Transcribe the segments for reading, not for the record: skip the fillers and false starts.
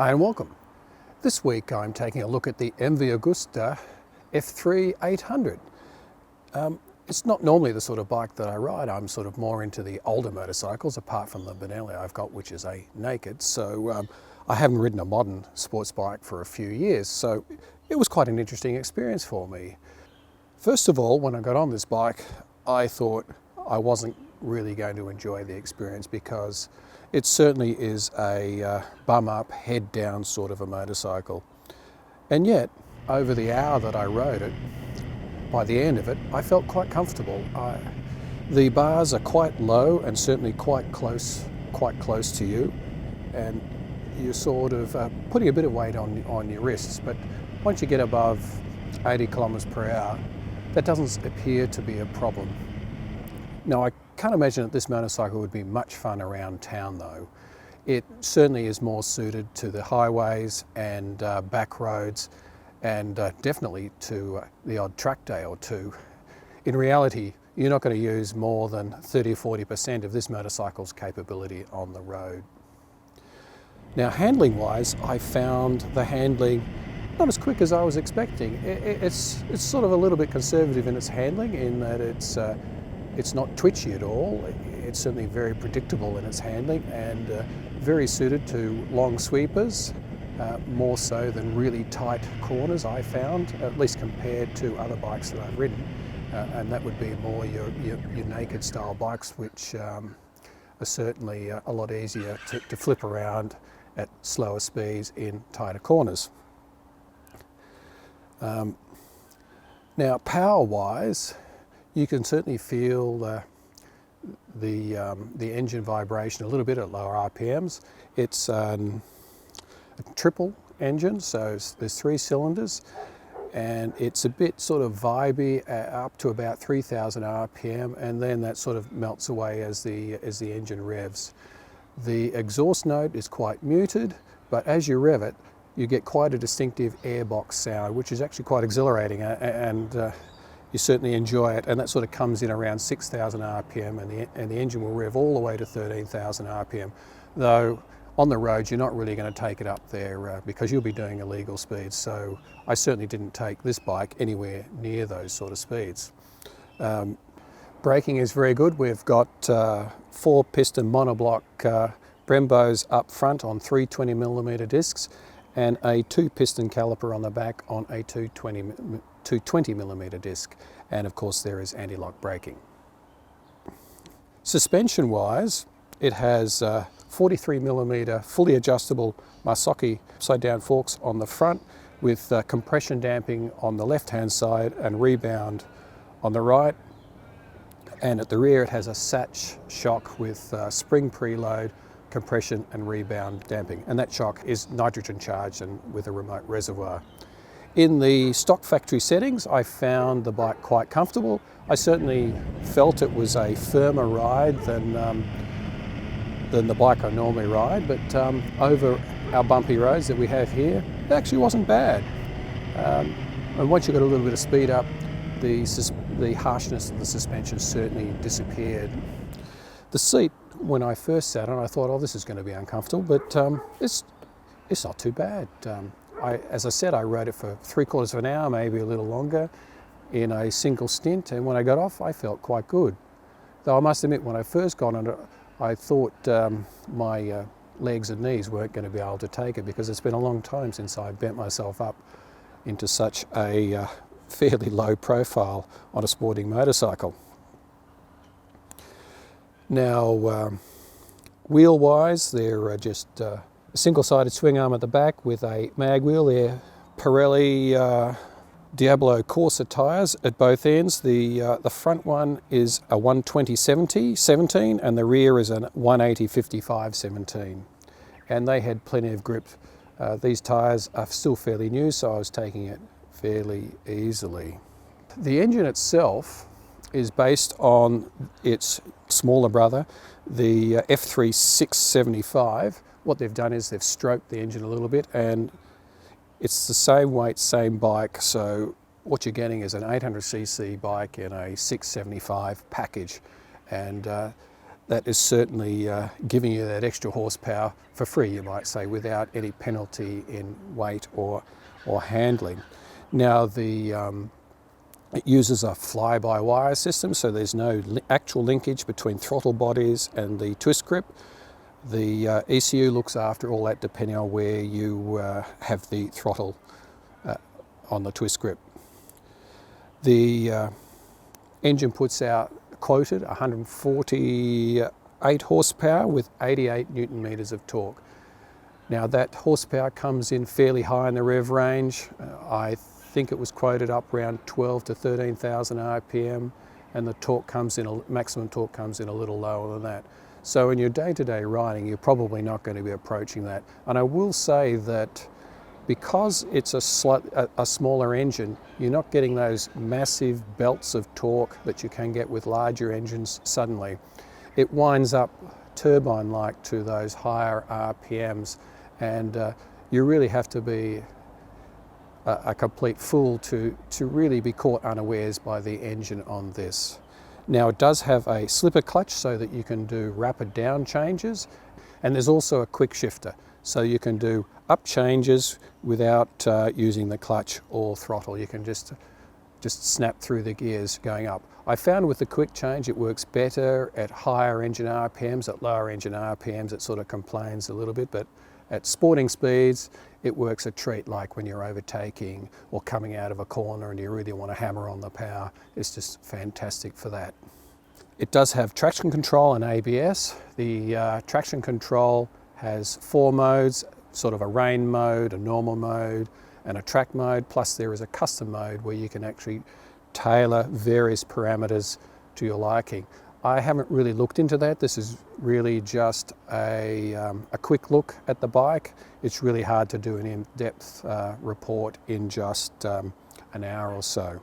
Hi and welcome. This week I'm taking a look at the MV Agusta F3 800. It's not normally the sort of bike that I ride. I'm sort of more into the older motorcycles, apart from the Benelli I've got, which is a naked. So I haven't ridden a modern sports bike for a few years, so it was quite an interesting experience for me. First of all, when I got on this bike, I thought I wasn't really going to enjoy the experience because it certainly is a bum up, head down sort of a motorcycle. And yet, over the hour that I rode it, by the end of it, I felt quite comfortable. The bars are quite low and certainly quite close to you, and you're sort of putting a bit of weight on your wrists. But once you get above 80 kilometers per hour, that doesn't appear to be a problem. Now, I can't imagine that this motorcycle would be much fun around town though. It certainly is more suited to the highways and back roads, and definitely to the odd track day or two. In reality, you're not going to use more than 30 or 40% of this motorcycle's capability on the road. Now, handling wise, I found the handling not as quick as I was expecting. It's sort of a little bit conservative in its handling, in that it's not twitchy at all. It's certainly very predictable in its handling and very suited to long sweepers, more so than really tight corners, I found, at least compared to other bikes that I've ridden. And that would be more your naked style bikes, which are certainly a lot easier to flip around at slower speeds in tighter corners. Now, power-wise, you can certainly feel the engine vibration a little bit at lower RPMs. It's a triple engine, so there's 3 cylinders, and it's a bit sort of vibey up to about 3,000 RPM, and then that sort of melts away as the engine revs. The exhaust note is quite muted, but as you rev it, you get quite a distinctive airbox sound, which is actually quite exhilarating, and you certainly enjoy it. And that sort of comes in around 6,000 RPM, and the engine will rev all the way to 13,000 RPM. Though on the roads, you're not really going to take it up there because you'll be doing illegal speeds. So I certainly didn't take this bike anywhere near those sort of speeds. Braking is very good. We've got 4-piston monoblock Brembos up front on 3 20mm discs, and a 2-piston caliper on the back on a 220mm disc, and of course there is anti-lock braking. Suspension wise, it has 43mm fully adjustable Masoki upside down forks on the front, with compression damping on the left hand side and rebound on the right. And at the rear it has a Satch shock with spring preload, compression and rebound damping, and that shock is nitrogen charged and with a remote reservoir. In the stock factory settings, I found the bike quite comfortable. I certainly felt it was a firmer ride than the bike I normally ride, but over our bumpy roads that we have here, it actually wasn't bad. And once you got a little bit of speed up, the harshness of the suspension certainly disappeared. The seat, when I first sat on, I thought, oh, this is going to be uncomfortable, but it's not too bad. As I said, I rode it for 3/4 of an hour, maybe a little longer, in a single stint, and when I got off, I felt quite good. Though I must admit, when I first got on it, I thought my legs and knees weren't going to be able to take it, because it's been a long time since I bent myself up into such a fairly low profile on a sporting motorcycle. Now, wheel-wise, they're just a single-sided swing arm at the back with a mag wheel. They're Pirelli Diablo Corsa tyres at both ends. The front one is a 120/70/17 and the rear is a 180/55/17. And they had plenty of grip. These tyres are still fairly new, so I was taking it fairly easily. The engine itself is based on its smaller brother, the F3 675. What they've done is they've stroked the engine a little bit, and it's the same weight, same bike, so what you're getting is an 800cc bike in a 675 package. And that is certainly giving you that extra horsepower for free, you might say, without any penalty in weight or handling. Now it uses a fly-by-wire system, so there's no actual linkage between throttle bodies and the twist grip. The ECU looks after all that depending on where you have the throttle on the twist grip. The engine puts out quoted 148 horsepower with 88 newton meters of torque. Now that horsepower comes in fairly high in the rev range. I think it was quoted up around 12 to 13,000 RPM, and the torque comes in, maximum torque comes in a little lower than that. So in your day-to-day riding, you're probably not going to be approaching that. And I will say that because it's a smaller engine, you're not getting those massive belts of torque that you can get with larger engines suddenly. It winds up turbine-like to those higher RPMs, and you really have to be a complete fool to really be caught unawares by the engine on this. Now it does have a slipper clutch so that you can do rapid down changes, and there's also a quick shifter, so you can do up changes without using the clutch or throttle. You can just snap through the gears going up. I found with the quick change it works better at higher engine RPMs. At lower engine RPMs it sort of complains a little bit, but at sporting speeds it works a treat, like when you're overtaking or coming out of a corner and you really want to hammer on the power. It's just fantastic for that. It does have traction control and ABS. The traction control has 4 modes, sort of a rain mode, a normal mode, and a track mode, plus there is a custom mode where you can actually tailor various parameters to your liking. I haven't really looked into that. This is really just a quick look at the bike. It's really hard to do an in-depth report in just an hour or so.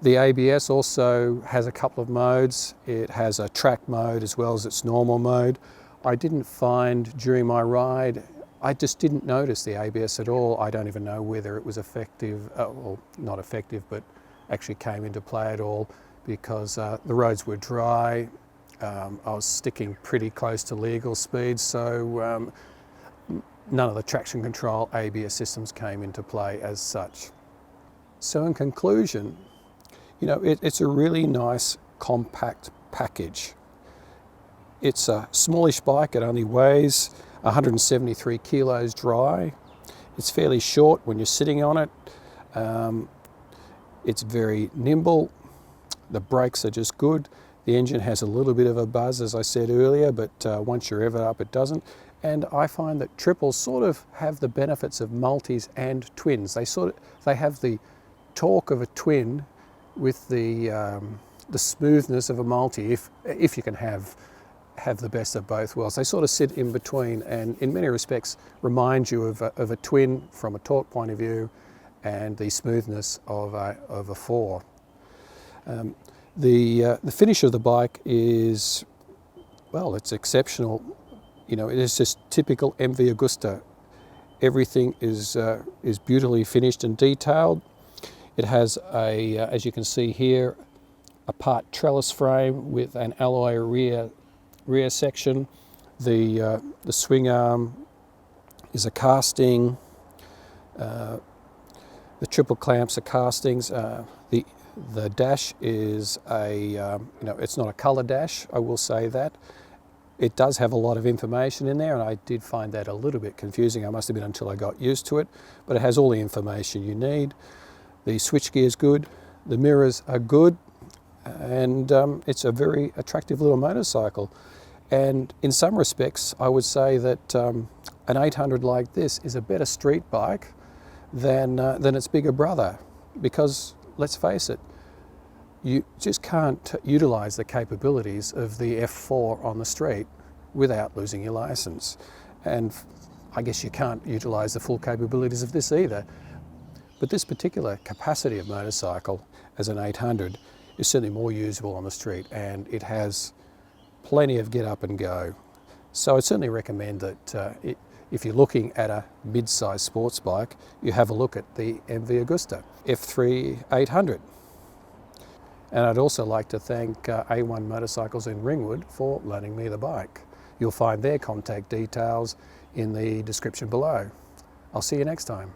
The ABS also has a couple of modes. It has a track mode as well as its normal mode. I didn't find during my ride, I just didn't notice the ABS at all. I don't even know whether it was effective, well, not effective, but actually came into play at all, because the roads were dry. I was sticking pretty close to legal speed, so none of the traction control ABS systems came into play as such. So in conclusion, you know, it's a really nice compact package. It's a smallish bike. It only weighs 173 kilos dry. It's fairly short when you're sitting on it. It's very nimble. The brakes are just good. The engine has a little bit of a buzz, as I said earlier, but once you're revved up, it doesn't. And I find that triples sort of have the benefits of multis and twins. They have the torque of a twin with the smoothness of a multi, if you can have the best of both worlds. They sort of sit in between, and in many respects remind you of a twin from a torque point of view, and the smoothness of a four. The finish of the bike is, well, it's exceptional. You know, it is just typical MV Agusta. Everything is beautifully finished and detailed. It has a, as you can see here, a part trellis frame with an alloy rear section. The swing arm is a casting. The triple clamps are castings. The dash is it's not a colour dash, I will say that. It does have a lot of information in there, and I did find that a little bit confusing. I must admit, until I got used to it, but it has all the information you need. The switchgear is good, the mirrors are good, and it's a very attractive little motorcycle. And in some respects, I would say that an 800 like this is a better street bike than its bigger brother, because let's face it, you just can't utilise the capabilities of the F4 on the street without losing your licence. And I guess you can't utilise the full capabilities of this either. But this particular capacity of motorcycle as an 800 is certainly more usable on the street, and it has plenty of get up and go. So I certainly recommend that if you're looking at a mid-size sports bike, you have a look at the MV Agusta F3 800. And I'd also like to thank A1 Motorcycles in Ringwood for loaning me the bike. You'll find their contact details in the description below. I'll see you next time.